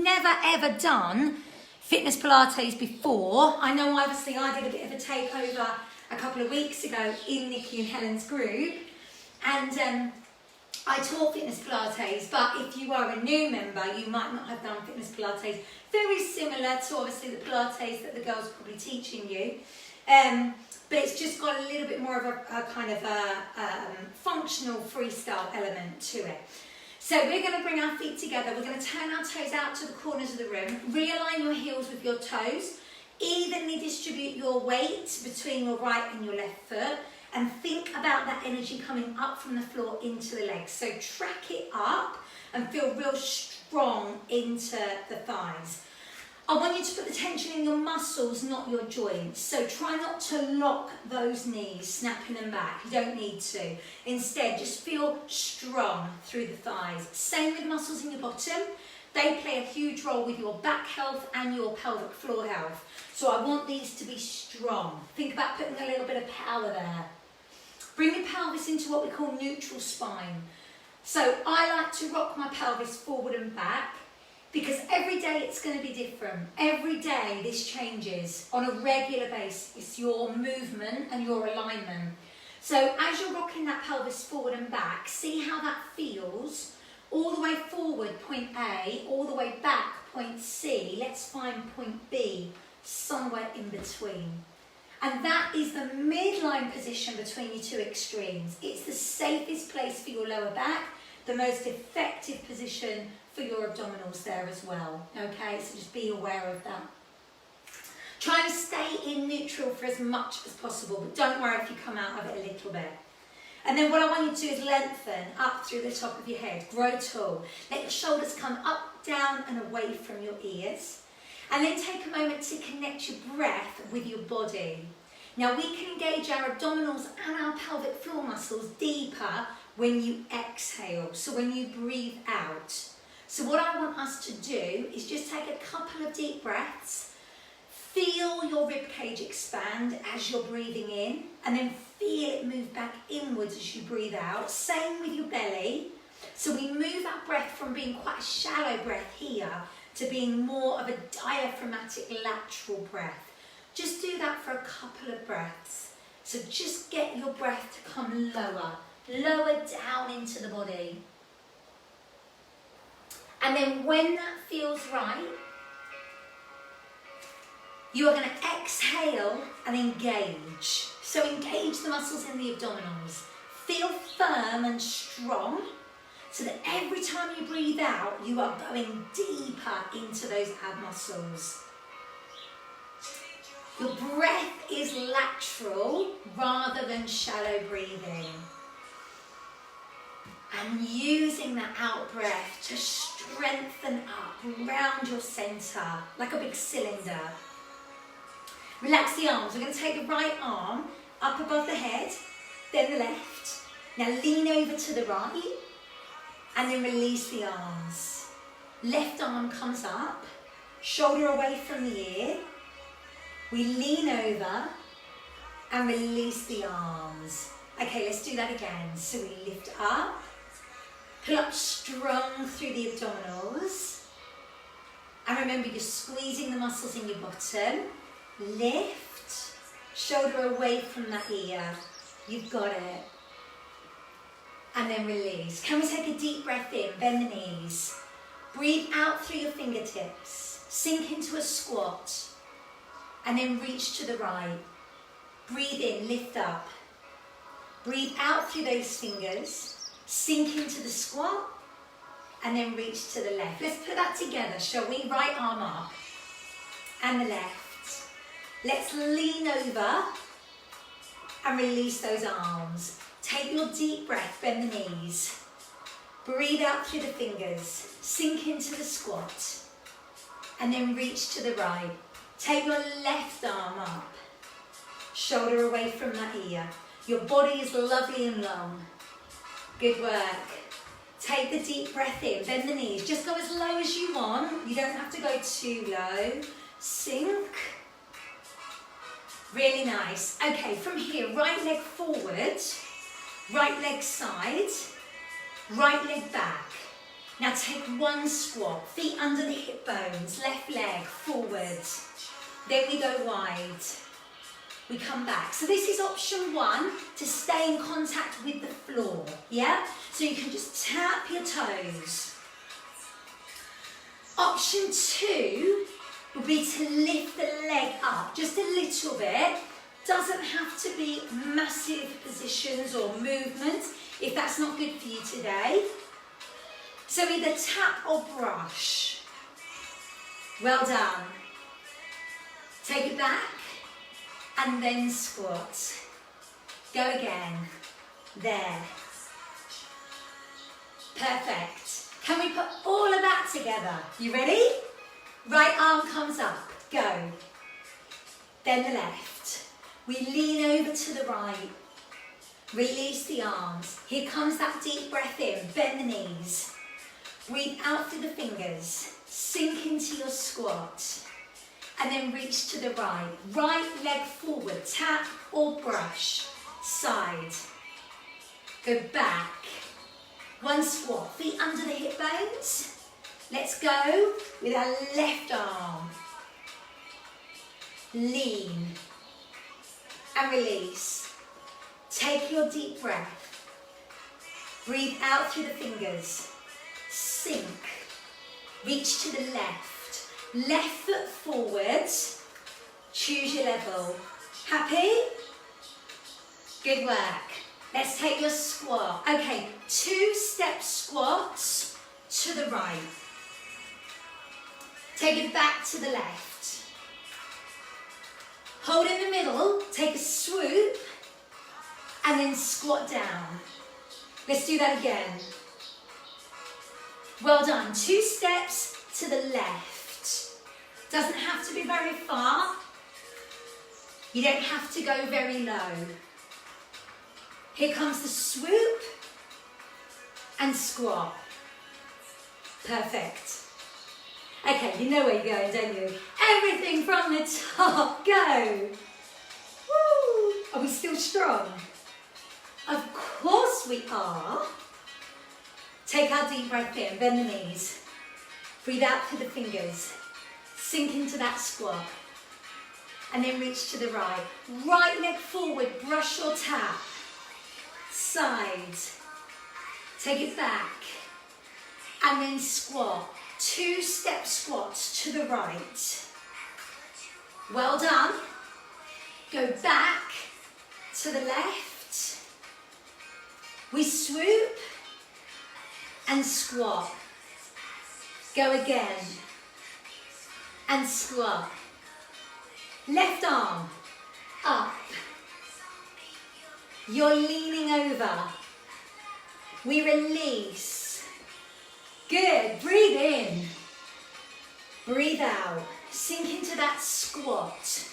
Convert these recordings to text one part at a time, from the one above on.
never ever done fitness Pilates before, I know obviously I did a bit of a takeover a couple of weeks ago in Nikki and Helen's group, and I taught fitness Pilates, but if you are a new member, you might not have done fitness Pilates. Very similar to obviously the Pilates that the girls are probably teaching you. But it's just got a little bit more of a kind of a functional freestyle element to it. So we're going to bring our feet together. We're going to turn our toes out to the corners of the room. Realign your heels with your toes. Evenly distribute your weight between your right and your left foot. And think about that energy coming up from the floor into the legs. So track it up and feel real strong into the thighs. I want you to put the tension in your muscles, not your joints. So try not to lock those knees, snapping them back. You don't need to. Instead, just feel strong through the thighs. Same with muscles in your bottom. They play a huge role with your back health and your pelvic floor health. So I want these to be strong. Think about putting a little bit of power there. Bring your pelvis into what we call neutral spine. So I like to rock my pelvis forward and back, because every day it's going to be different. Every day this changes on a regular basis. It's your movement and your alignment. So as you're rocking that pelvis forward and back, see how that feels. All the way forward, point A, all the way back, point C. Let's find point B, somewhere in between. And that is the midline position between your two extremes. It's the safest place for your lower back, the most effective position for your abdominals there as well. Okay, so just be aware of that. Try to stay in neutral for as much as possible, but don't worry if you come out of it a little bit. And then what I want you to do is lengthen up through the top of your head, grow tall. Let your shoulders come up, down and away from your ears. And then take a moment to connect your breath with your body. Now we can engage our abdominals and our pelvic floor muscles deeper when you exhale, so when you breathe out. So what I want us to do is just take a couple of deep breaths, feel your rib cage expand as you're breathing in, and then feel it move back inwards as you breathe out. Same with your belly. So we move our breath from being quite a shallow breath here to being more of a diaphragmatic lateral breath. Just do that for a couple of breaths. So just get your breath to come lower down into the body. And then when that feels right, you are going to exhale and engage. So engage the muscles in the abdominals. Feel firm and strong so that every time you breathe out, you are going deeper into those ab muscles. Your breath is lateral rather than shallow breathing. And using that out breath to strengthen up around your centre, like a big cylinder. Relax the arms. We're going to take the right arm up above the head, then the left. Now lean over to the right, and then release the arms. Left arm comes up, shoulder away from the ear. We lean over and release the arms. Okay, let's do that again. So we lift up, pull up strong through the abdominals. And remember, you're squeezing the muscles in your bottom. Lift, shoulder away from that ear. You've got it. And then release. Can we take a deep breath in? Bend the knees. Breathe out through your fingertips. Sink into a squat. And then reach to the right. Breathe in, lift up. Breathe out through those fingers. Sink into the squat. And then reach to the left. Let's put that together, shall we? Right arm up. And the left. Let's lean over and release those arms. Take your deep breath, bend the knees. Breathe out through the fingers. Sink into the squat. And then reach to the right. Take your left arm up. Shoulder away from that ear. Your body is lovely and long. Good work. Take the deep breath in, bend the knees. Just go as low as you want. You don't have to go too low. Sink. Really nice. Okay, from here, right leg forward, right leg side, right leg back. Now take one squat, feet under the hip bones, left leg forward. Then we go wide. We come back. So this is option one, to stay in contact with the floor, yeah? So you can just tap your toes. Option two would be to lift the leg up just a little bit. Doesn't have to be massive positions or movements if that's not good for you today. So either tap or brush. Well done. Take it back and then squat. Go again. There. Perfect. Can we put all of that together? You ready? Right arm comes up. Go. Then the left. We lean over to the right. Release the arms. Here comes that deep breath in. Bend the knees. Breathe out through the fingers. Sink into your squat. And then reach to the right. Right leg forward. Tap or brush. Side. Go back. One squat. Feet under the hip bones. Let's go with our left arm. Lean. And release. Take your deep breath. Breathe out through the fingers. Sink. Reach to the left. Left foot forward. Choose your level. Happy? Good work. Let's take your squat. Okay, 2-step squats to the right. Take it back to the left. Hold in the middle, take a swoop, and then squat down. Let's do that again. Well done. 2 steps to the left. Doesn't have to be very far. You don't have to go very low. Here comes the swoop and squat. Perfect. Okay, you know where you're going, don't you? Everything from the top. Go. Woo. Are we still strong? Of course we are. Take our deep breath in, bend the knees. Breathe out through the fingers. Sink into that squat. And then reach to the right. Right leg forward, brush or tap. Side. Take it back. And then squat. 2-step squats to the right. Well done. Go back to the left. We swoop and squat. Go again. And squat. Left arm up. You're leaning over. We release. Good. Breathe in. Breathe out. Sink into that squat.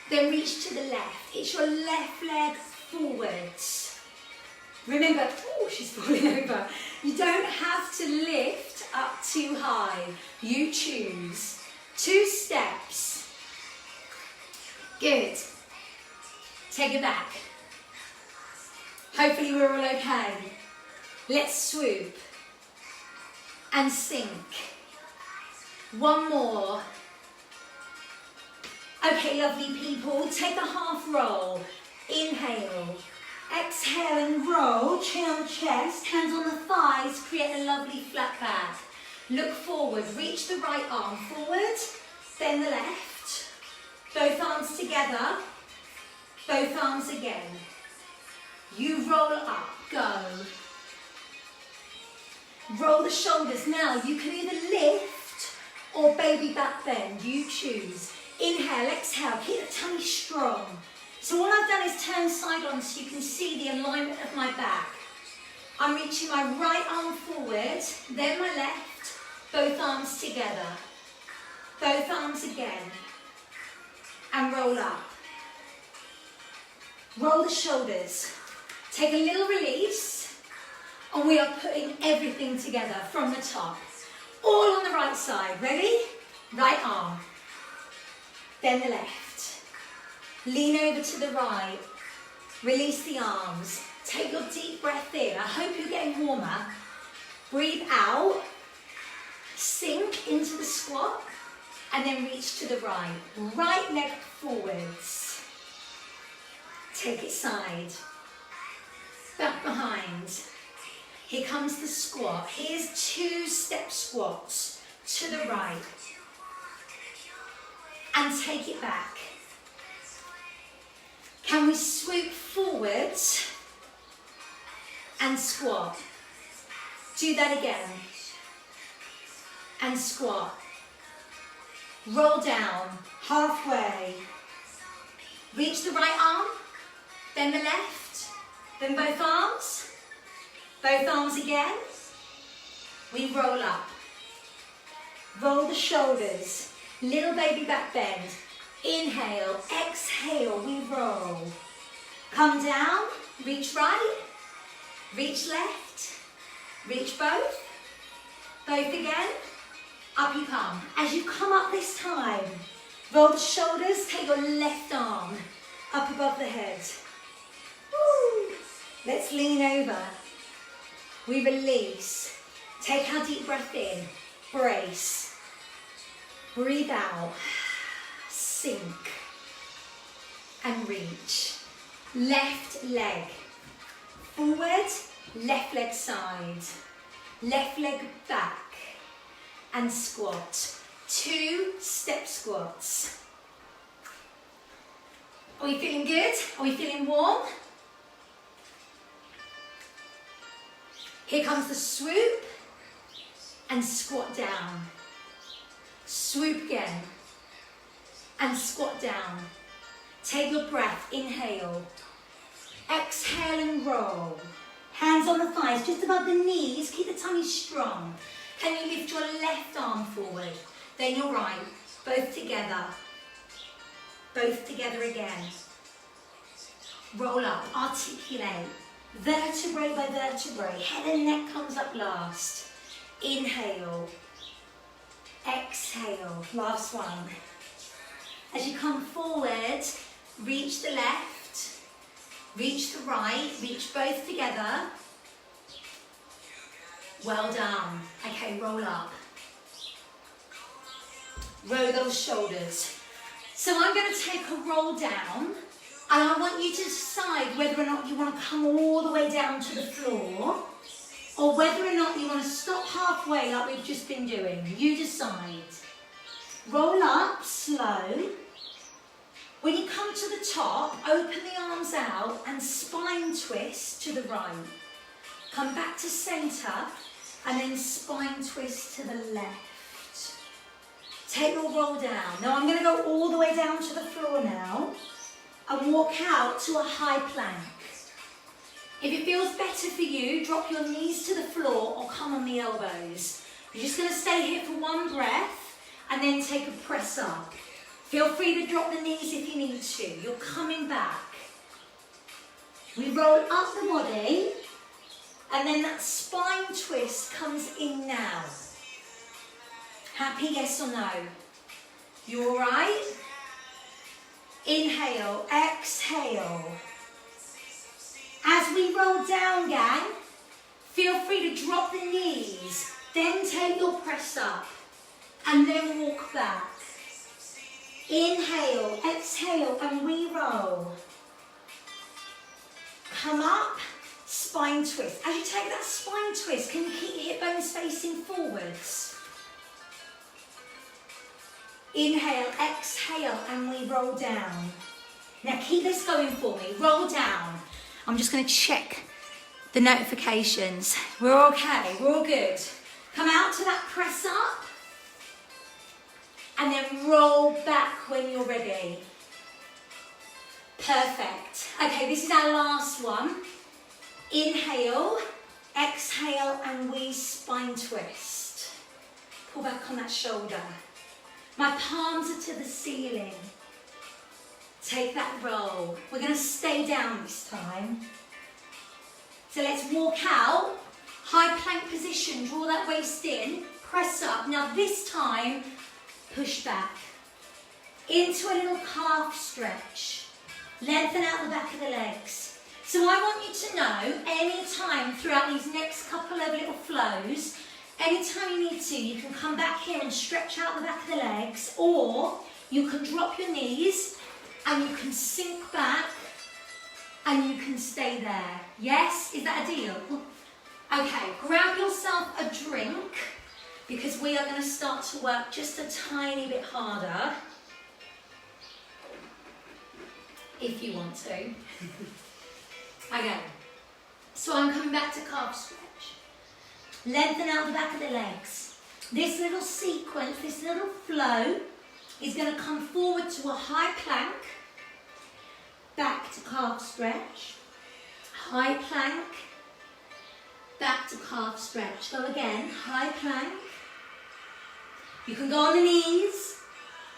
Then reach to the left. It's your left leg forwards. Remember, oh, she's falling over. You don't have to lift up too high. You choose. 2 steps. Good. Take it back. Hopefully we're all okay. Let's swoop and sink. One more. Okay, lovely people, take a half roll. Inhale. Exhale and roll. Chin on the chest, hands on the thighs, create a lovely flat back. Look forward, reach the right arm forward, then the left. Both arms together, both arms again. You roll up, go. Roll the shoulders. Now you can either lift or baby back bend, you choose. Inhale, exhale, keep the tummy strong. So what I've done is turn side on so you can see the alignment of my back. I'm reaching my right arm forward, then my left, both arms together. Both arms again. And roll up. Roll the shoulders. Take a little release, and we are putting everything together from the top. All on the right side. Ready? Right arm. Then the left. Lean over to the right. Release the arms. Take your deep breath in. I hope you're getting warmer. Breathe out Sink into the squat and then reach to the right. Right leg forwards. Take it side. Back behind. Here comes the squat. Here's 2-step squats to the right. And take it back. Can we swoop forwards and squat? Do that again. And squat. Roll down, halfway. Reach the right arm, then the left, then both arms. Both arms again. We roll up. Roll the shoulders. Little baby back bend. Inhale, exhale, we roll. Come down, reach right, reach left, reach both. Both again. Up you come. As you come up this time, roll the shoulders, take your left arm up above the head. Woo. Let's lean over. We release. Take our deep breath in. Brace. Breathe out. Sink. And reach. Left leg. Forward, left leg side. Left leg back. And squat. 2-step squats. Are we feeling good? Are we feeling warm? Here comes the swoop and squat down. Swoop again and squat down. Take your breath, inhale. Exhale and roll. Hands on the thighs, just above the knees. Keep the tummy strong. Can you lift your left arm forward? Then your right. Both together. Both together again. Roll up, articulate. Vertebrae by vertebrae. Head and neck comes up last. Inhale. Exhale. Last one. As you come forward, reach the left. Reach the right. Reach both together. Well done. Okay, roll up. Roll those shoulders. So I'm going to take a roll down, and I want you to decide whether or not you want to come all the way down to the floor, or whether or not you want to stop halfway like we've just been doing. You decide. Roll up, slow. When you come to the top, open the arms out and spine twist to the right. Come back to centre, and then spine twist to the left. Take your roll down. Now I'm going to go all the way down to the floor now and walk out to a high plank. If it feels better for you, drop your knees to the floor or come on the elbows. You're just going to stay here for one breath and then take a press up. Feel free to drop the knees if you need to. You're coming back. We roll up the body. And then that spine twist comes in now. Happy, yes or no? You all right? Inhale, exhale. As we roll down, gang, feel free to drop the knees. Then take your press up. And then walk back. Inhale, exhale, and we roll. Come up. Spine twist. As you take that spine twist, can you keep your hip bones facing forwards? Inhale, exhale, and we roll down. Now keep this going for me. Roll down. I'm just going to check the notifications. We're okay. We're all good. Come out to that press up. And then roll back when you're ready. Perfect. Okay, this is our last one. Inhale, exhale, and we spine twist. Pull back on that shoulder. My palms are to the ceiling. Take that roll. We're going to stay down this time. So let's walk out. High plank position. Draw that waist in. Press up. Now this time, push back. Into a little calf stretch. Lengthen out the back of the legs. So I want you to know, any time throughout these next couple of little flows, Anytime you need to, you can come back here and stretch out the back of the legs, or you can drop your knees and you can sink back and you can stay there. Yes? Is that a deal? Okay, grab yourself a drink because we are going to start to work just a tiny bit harder. If you want to. Okay, so I'm coming back to calf stretch. Lengthen out the back of the legs. This little sequence, this little flow is going to come forward to a high plank, back to calf stretch, high plank, back to calf stretch. Go again, high plank. You can go on the knees,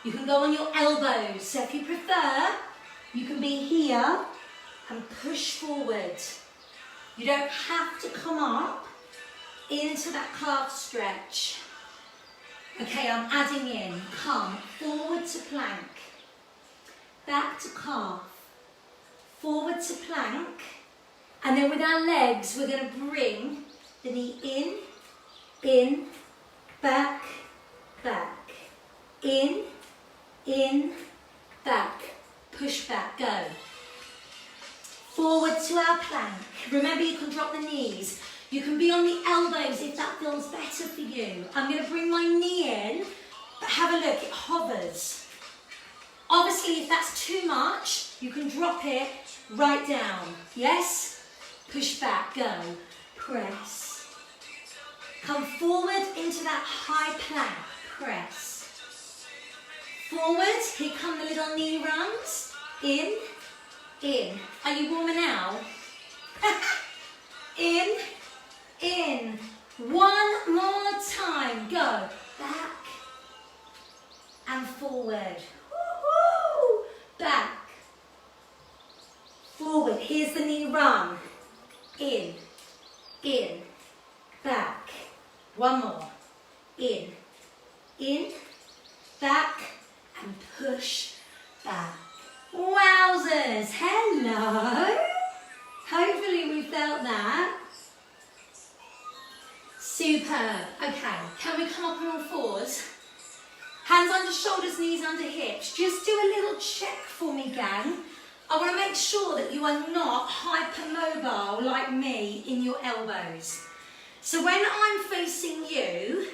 you can go on your elbows. So if you prefer, you can be here and push forward. You don't have to come up into that calf stretch. Okay, I'm adding in. Come forward to plank, back to calf, forward to plank, and then with our legs we're going to bring the knee in, back, back, in, back, push back, go. Forward to our plank. Remember, you can drop the knees. You can be on the elbows if that feels better for you. I'm going to bring my knee in, but have a look, it hovers. Obviously, if that's too much, you can drop it right down. Yes? Push back, go. Press. Come forward into that high plank. Press. Forward, here come the little knee runs. In. Are you warmer now? In. One more time. Go. Back and forward. Woo-hoo. Back. Forward. Here's the knee run. In. Back. One more. In. Back and push back. Wowzers. Hello. Hopefully we felt that. Superb. Okay, can we come up on all fours? Hands under shoulders, knees under hips. Just do a little check for me, gang. I want to make sure that you are not hypermobile like me in your elbows. So when I'm facing you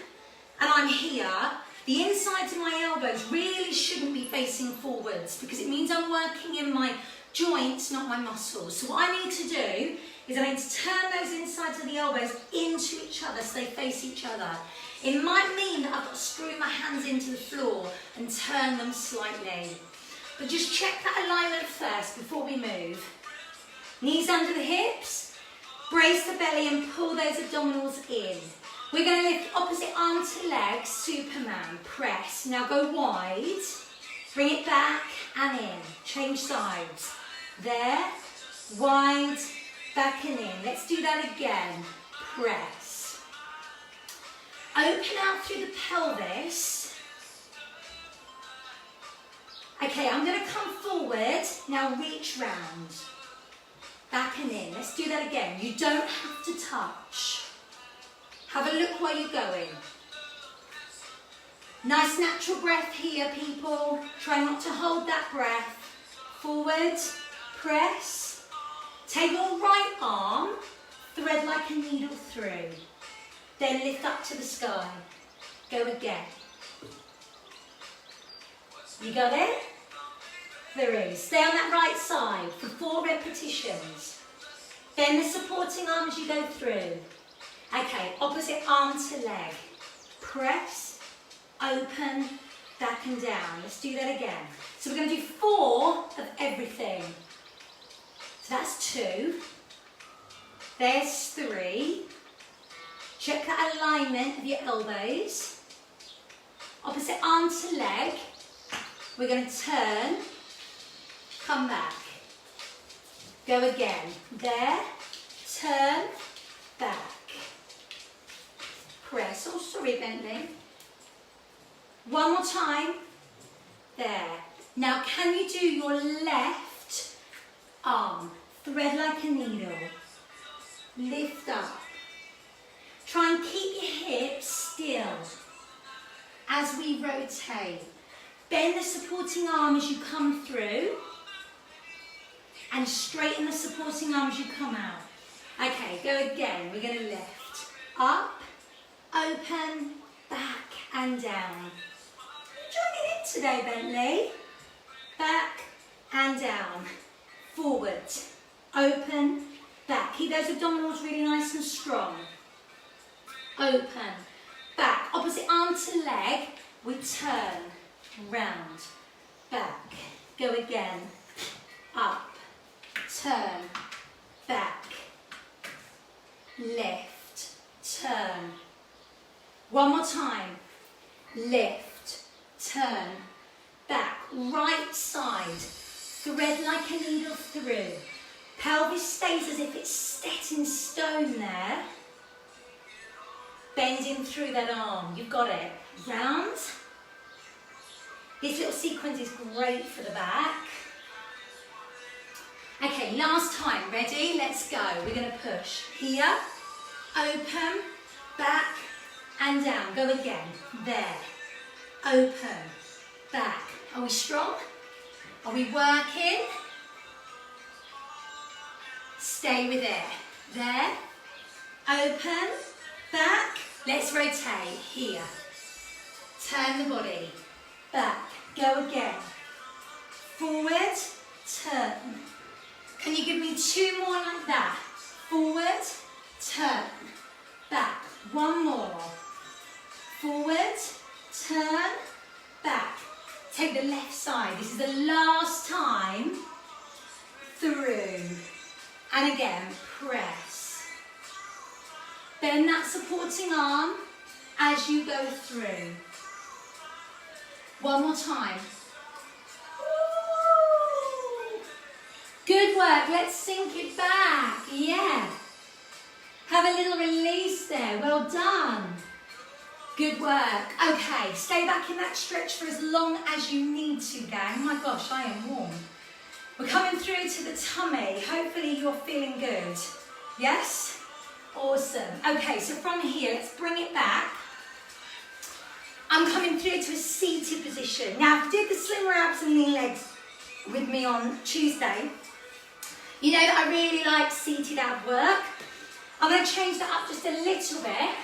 and I'm here, the insides of my elbows really shouldn't be facing forwards because it means I'm working in my joints, not my muscles. So what I need to do is I need to turn those insides of the elbows into each other so they face each other. It might mean that I've got to screw my hands into the floor and turn them slightly. But just check that alignment first before we move. Knees under the hips, brace the belly and pull those abdominals in. We're going to lift opposite arm to leg, Superman, press. Now go wide, bring it back and in. Change sides. There, wide, back and in. Let's do that again. Press. Open out through the pelvis. Okay, I'm going to come forward. Now reach round. Back and in. Let's do that again. You don't have to touch. Have a look where you're going. Nice natural breath here, people. Try not to hold that breath. Forward, press. Take your right arm, thread like a needle through. Then lift up to the sky. Go again. You got it? 3. Stay on that right side for 4 repetitions. Bend the supporting arm as you go through. Okay, opposite arm to leg. Press, open, back and down. Let's do that again. So we're going to do 4 of everything. So that's 2. There's 3. Check that alignment of your elbows. Opposite arm to leg. We're going to turn, come back. Go again. There, turn, back. Press. Oh, sorry, Bentley. One more time. There. Now, can you do your left arm? Thread like a needle. Lift up. Try and keep your hips still as we rotate. Bend the supporting arm as you come through and straighten the supporting arm as you come out. Okay, go again. We're going to lift. Up, open, back and down. Joining in today, Bentley. Back and down. Forward, open, back. Keep those abdominals really nice and strong. Open, back. Opposite arm to leg. We turn, round, back. Go again. Up, turn, back. Lift, turn. One more time. Lift, turn, back. Right side. Thread like a needle through. Pelvis stays as if it's set in stone there. Bending through that arm. You've got it. Round. This little sequence is great for the back. Okay, last time. Ready? Let's go. We're going to push. Here. Open. Back. And down. Go again. There. Open. Back. Are we strong? Are we working? Stay with it. There. Open. Back. Let's rotate. Here. Turn the body. Back. Go again. Forward. Turn. Can you give me 2 more like that? Forward. Turn. Back. 1 more. Forward. Turn. Back. Take the left side. This is the last time. Through. And again, press. Bend that supporting arm as you go through. 1 more time. Ooh. Good work. Let's sink it back. Yeah. Have a little release there. Well done. Good work. Okay, stay back in that stretch for as long as you need to, gang. Oh my gosh, I am warm. We're coming through to the tummy. Hopefully you're feeling good. Yes? Awesome. Okay, so from here, let's bring it back. I'm coming through to a seated position. Now, if you did the slimmer abs and knee legs with me on Tuesday, you know that I really like seated ab work. I'm going to change that up just a little bit.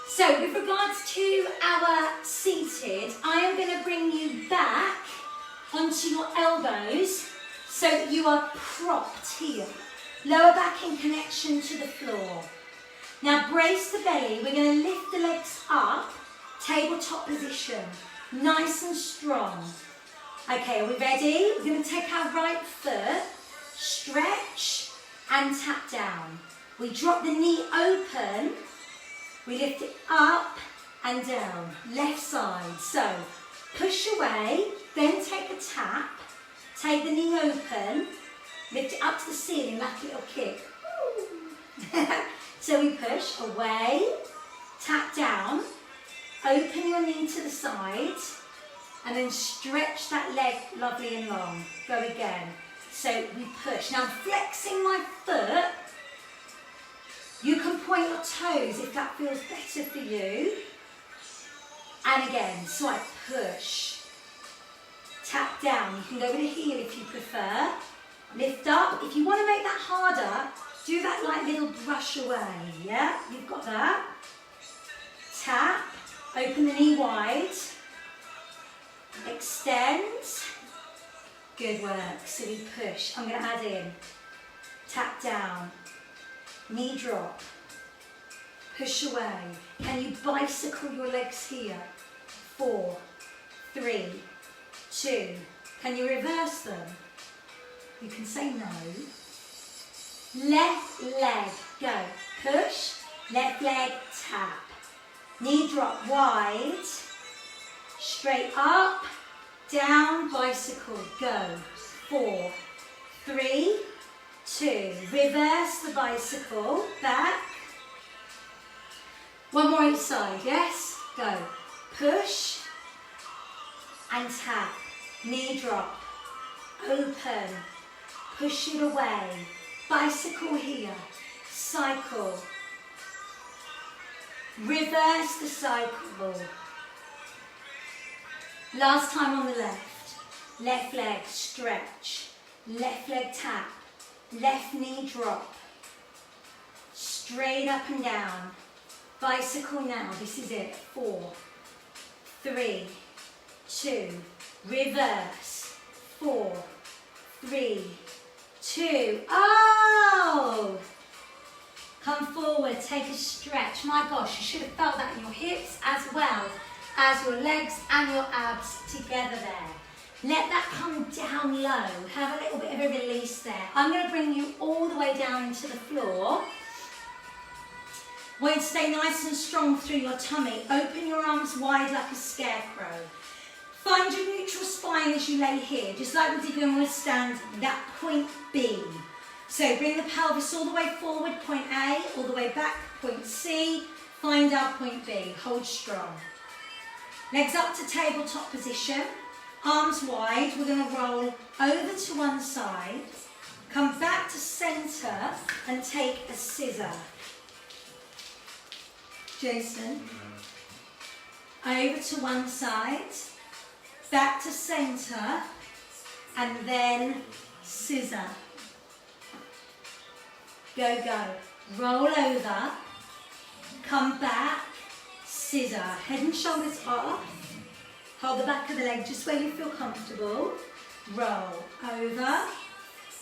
So with regards to our seated, I am going to bring you back onto your elbows so that you are propped here. Lower back in connection to the floor. Now brace the belly. We're going to lift the legs up, tabletop position, nice and strong. Okay, are we ready? We're going to take our right foot, stretch and tap down. We drop the knee open. We lift it up and down, left side. So push away, then take a tap, take the knee open, lift it up to the ceiling like a little kick. So we push away, tap down, open your knee to the side, and then stretch that leg lovely and long. Go again. So we push. Now flexing my foot. You can point your toes if that feels better for you. And again, so I push. Tap down. You can go with a heel if you prefer. Lift up. If you want to make that harder, do that like little brush away. Yeah, you've got that. Tap. Open the knee wide. Extend. Good work. So we push. I'm going to add in. Tap down. Knee drop, push away. Can you bicycle your legs here? 4, 3, 2. Can you reverse them? You can say no. Left leg, go. Push, left leg, tap. Knee drop wide, straight up, down, bicycle, go. 4, 3, 2. Reverse the bicycle, back. 1 more each side, yes? Go. Push and tap. Knee drop. Open. Push it away. Bicycle here. Cycle. Reverse the cycle. Last time on the left. Left leg stretch. Left leg tap. Left knee drop. Straight up and down. Bicycle now. This is it. 4, 3, 2. Reverse. 4, 3, 2. Oh! Come forward, take a stretch. My gosh, you should have felt that in your hips as well as your legs and your abs together there. Let that come down low. Have a little bit of a release there. I'm going to bring you all the way down into the floor. Want you to stay nice and strong through your tummy. Open your arms wide like a scarecrow. Find your neutral spine as you lay here, just like we did when we were standing, that point B. So bring the pelvis all the way forward, point A, all the way back, point C. Find our point B, hold strong. Legs up to tabletop position, arms wide. We're going to roll over to one side, come back to centre and take a scissor. Jason, over to one side, back to centre, and then scissor. Go, go. Roll over, come back, scissor. Head and shoulders off. Hold the back of the leg just where you feel comfortable. Roll over.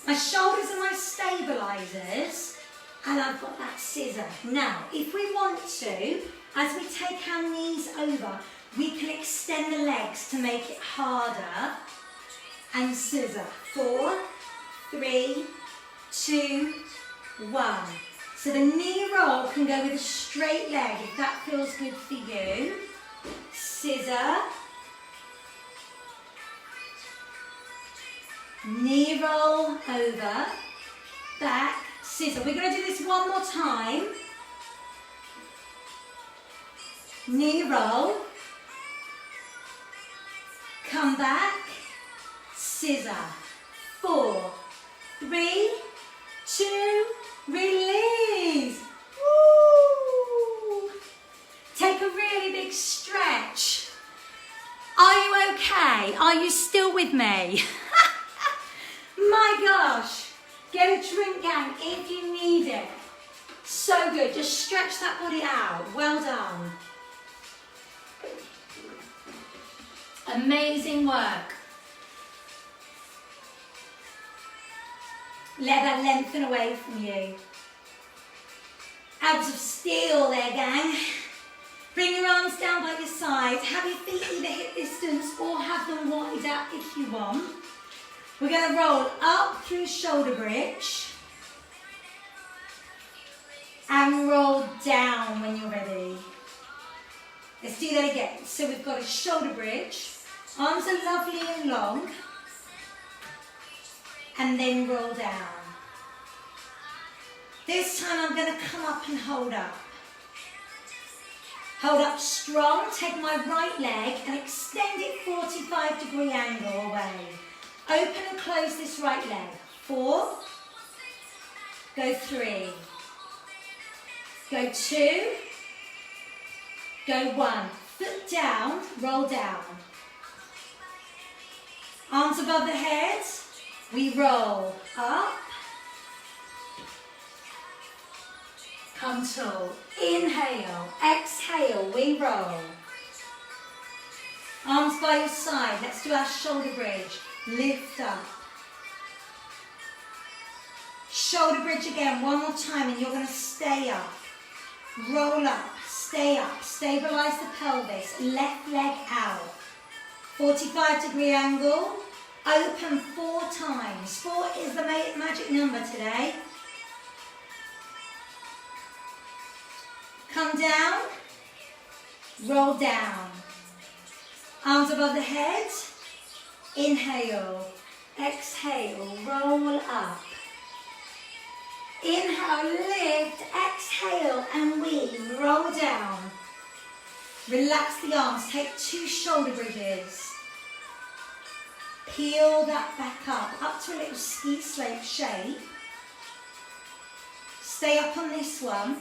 My shoulders are my stabilisers, and I've got that scissor. Now, if we want to, as we take our knees over, we can extend the legs to make it harder. And scissor. 4, 3, 2, 1. So the knee roll can go with a straight leg if that feels good for you. Scissor. Knee roll over. Back. Scissor. We're going to do this one more time. Knee roll. Come back. Scissor. 4, 3, 2, release. Woo. Take a really big stretch. Are you okay? Are you still with me? My gosh. Get a drink, gang, if you need it. So good. Just stretch that body out. Well done. Amazing work. Let that lengthen away from you. Abs of steel there, gang. Bring your arms down by your side. Have your feet either hip distance or have them wide out if you want. We're going to roll up through shoulder bridge. And roll down when you're ready. Let's do that again. So we've got a shoulder bridge. Arms are lovely and long. And then roll down. This time I'm going to come up and hold up. Hold up strong, take my right leg and extend it 45-degree angle away. Open and close this right leg. 4, go 3, go 2, go 1. Foot down, roll down. Arms above the head. We roll up, come tall, inhale, exhale, we roll. Arms by your side, let's do our shoulder bridge, lift up. Shoulder bridge again, one more time, and you're going to stay up. Roll up, stay up, stabilise the pelvis, left leg out. 45-degree angle. Open 4 times. 4 is the magic number today. Come down. Roll down. Arms above the head. Inhale. Exhale. Roll up. Inhale. Lift. Exhale. And we roll down. Relax the arms. Take 2 shoulder bridges. Peel that back up to a little ski slope shape. Stay up on this one.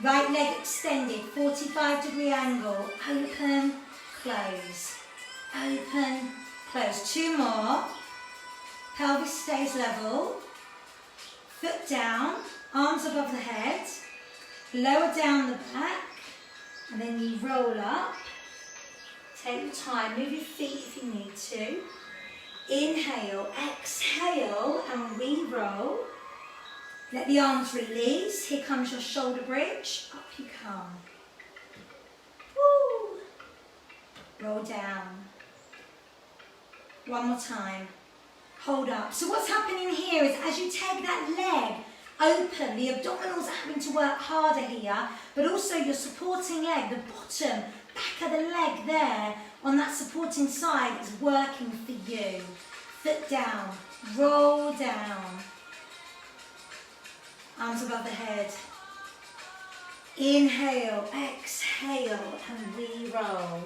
Right leg extended, 45-degree angle. Open, close. Open, close. 2 more. Pelvis stays level. Foot down, arms above the head. Lower down the back. And then you roll up. Take your time, move your feet if you need to. Inhale, exhale, and re-roll. Let the arms release. Here comes your shoulder bridge. Up you come. Woo. Roll down. One more time. Hold up. So what's happening here is as you take that leg open, the abdominals are having to work harder here, but also your supporting leg, the bottom, back of the leg there on that supporting side is working for you. Foot down. Roll down. Arms above the head. Inhale, exhale, and re-roll.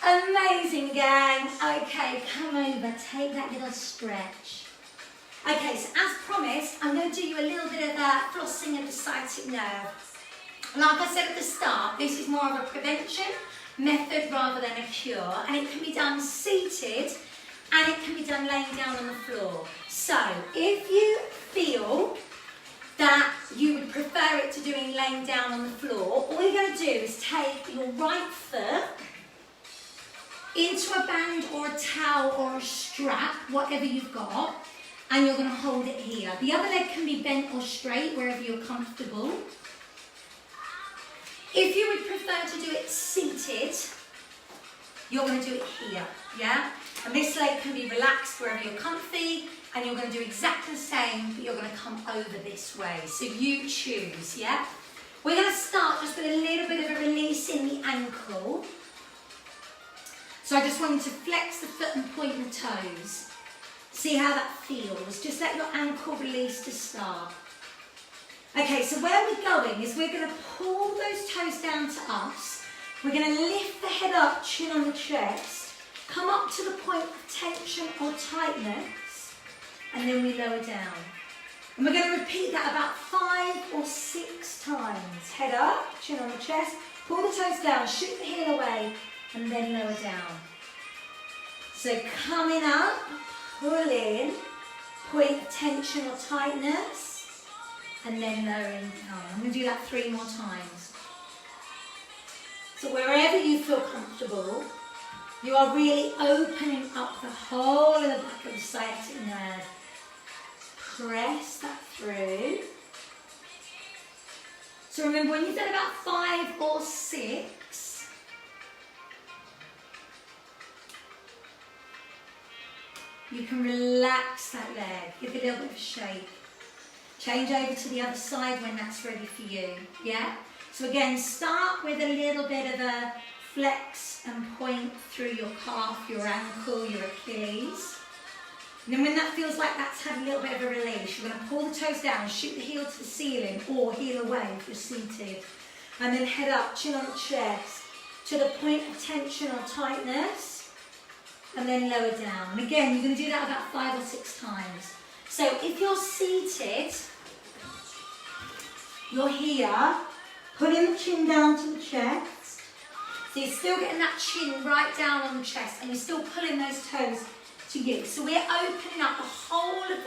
Amazing, gang. Okay, come over, take that little stretch. Okay, so as promised, I'm going to do you a little bit of flossing of the sciatic nerve. Like I said at the start, this is more of a prevention method rather than a cure, and it can be done seated and it can be done laying down on the floor. So, if you feel that you would prefer it to doing laying down on the floor, all you're going to do is take your right foot into a band or a towel or a strap, whatever you've got, and you're going to hold it here. The other leg can be bent or straight, wherever you're comfortable. If you would prefer to do it seated, you're going to do it here, yeah? And this leg can be relaxed wherever you're comfy, and you're going to do exactly the same, but you're going to come over this way. So you choose, yeah? We're going to start just with a little bit of a release in the ankle. So I just want you to flex the foot and point the toes. See how that feels. Just let your ankle release to start. Okay, so where we're going is we're going to pull those toes down to us. We're going to lift the head up, chin on the chest. Come up to the point of tension or tightness. And then we lower down. And we're going to repeat that about 5 or 6 times. Head up, chin on the chest. Pull the toes down, shoot the heel away. And then lower down. So coming up, pull in, point of tension or tightness, and then lowering down. I'm going to do that 3 more times. So wherever you feel comfortable, you are really opening up the whole of the back of the sciatic nerve. Press that through. So remember, when you've done about 5 or 6, you can relax that leg, give it a little bit of a shake. Change over to the other side when that's ready for you, yeah? So again, start with a little bit of a flex and point through your calf, your ankle, your Achilles. And then when that feels like that's had a little bit of a release, you're going to pull the toes down, shoot the heel to the ceiling or heel away if you're seated. And then head up, chin on the chest, to the point of tension or tightness. And then lower down. And again, you're going to do that about 5 or 6 times. So if you're seated, you're here, pulling the chin down to the chest. So you're still getting that chin right down on the chest, and you're still pulling those toes to you. So we're opening up the whole of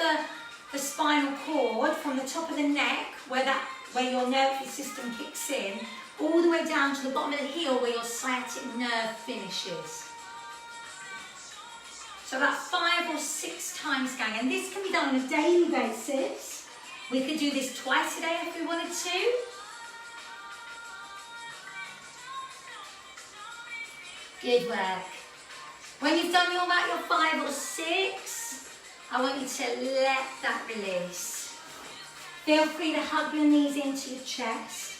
the spinal cord from the top of the neck, where your nervous system kicks in, all the way down to the bottom of the heel where your sciatic nerve finishes. So about 5 or 6 times, gang, and this can be done on a daily basis. We could do this twice a day if we wanted to. Good work. When you've done about your 5 or 6, I want you to let that release. Feel free to hug your knees into your chest.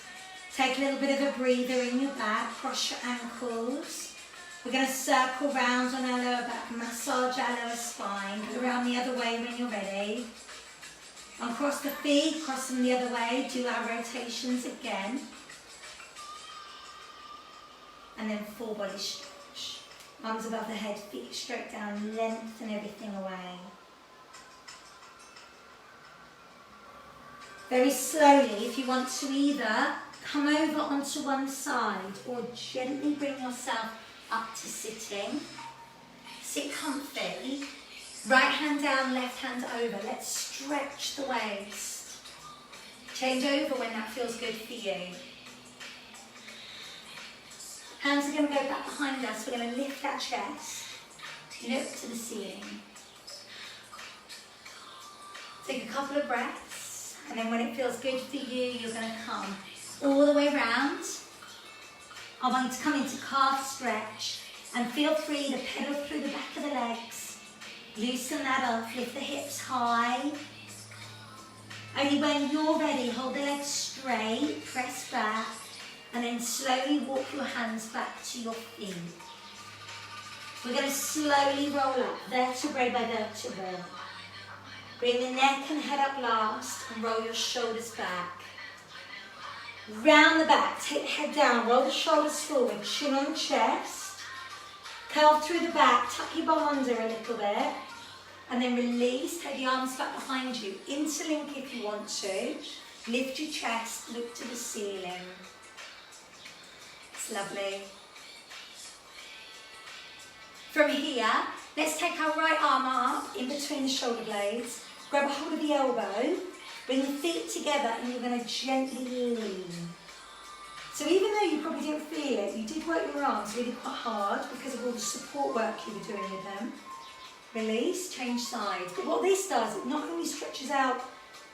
Take a little bit of a breather in your back, cross your ankles. We're going to circle round on our lower back, massage our lower spine, go around the other way when you're ready. Uncross the feet, cross them the other way, do our rotations again. And then full body stretch. Arms above the head, feet straight down, lengthen everything away. Very slowly, if you want to either come over onto one side or gently bring yourself up to sitting. Sit comfy. Right hand down, left hand over. Let's stretch the waist. Change over when that feels good for you. Hands are going to go back behind us. We're going to lift that chest. Look to the ceiling. Take a couple of breaths. And then when it feels good for you, you're going to come all the way around. I want you to come into calf stretch. And feel free to pedal through the back of the legs. Loosen that up. Lift the hips high. Only when you're ready, hold the legs straight. Press back. And then slowly walk your hands back to your feet. We're going to slowly roll up, vertebrae by vertebrae. Bring the neck and head up last and roll your shoulders back. Round the back, take the head down, roll the shoulders forward, chin on the chest. Curl through the back, tuck your bum under a little bit. And then release, take the arms back behind you. Interlink if you want to. Lift your chest, look to the ceiling. Lovely. From here, let's take our right arm up in between the shoulder blades. Grab a hold of the elbow. Bring the feet together and you're going to gently lean. So even though you probably didn't feel it, you did work your arms really quite hard because of all the support work you were doing with them. Release, change sides. But what this does, it not only stretches out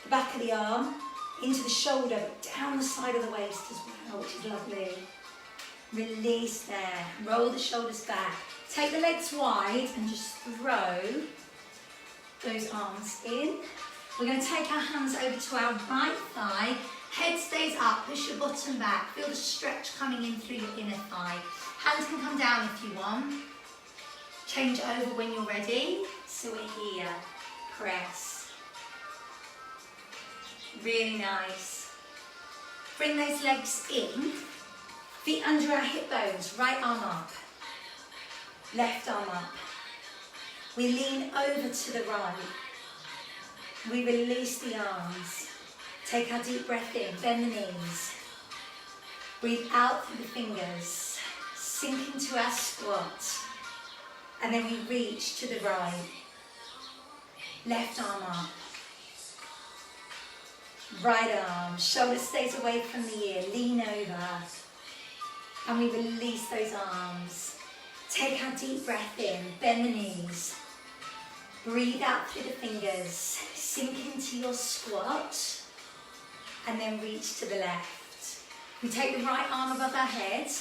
the back of the arm into the shoulder, but down the side of the waist as well, which is lovely. Release there, roll the shoulders back. Take the legs wide and just throw those arms in. We're going to take our hands over to our right thigh. Head stays up, push your bottom back. Feel the stretch coming in through your inner thigh. Hands can come down if you want. Change over when you're ready. So we're here, press. Really nice. Bring those legs in. Feet under our hip bones, right arm up, left arm up. We lean over to the right. We release the arms. Take our deep breath in, bend the knees. Breathe out through the fingers. Sink into our squat. And then we reach to the right. Left arm up. Right arm, shoulder stays away from the ear, lean over. And we release those arms. Take our deep breath in, bend the knees. Breathe out through the fingers. Sink into your squat. And then reach to the left. We take the right arm above our head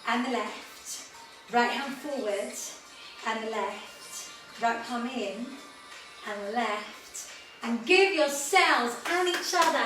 and the left. Right hand forward and the left. Right palm in and left. And give yourselves and each other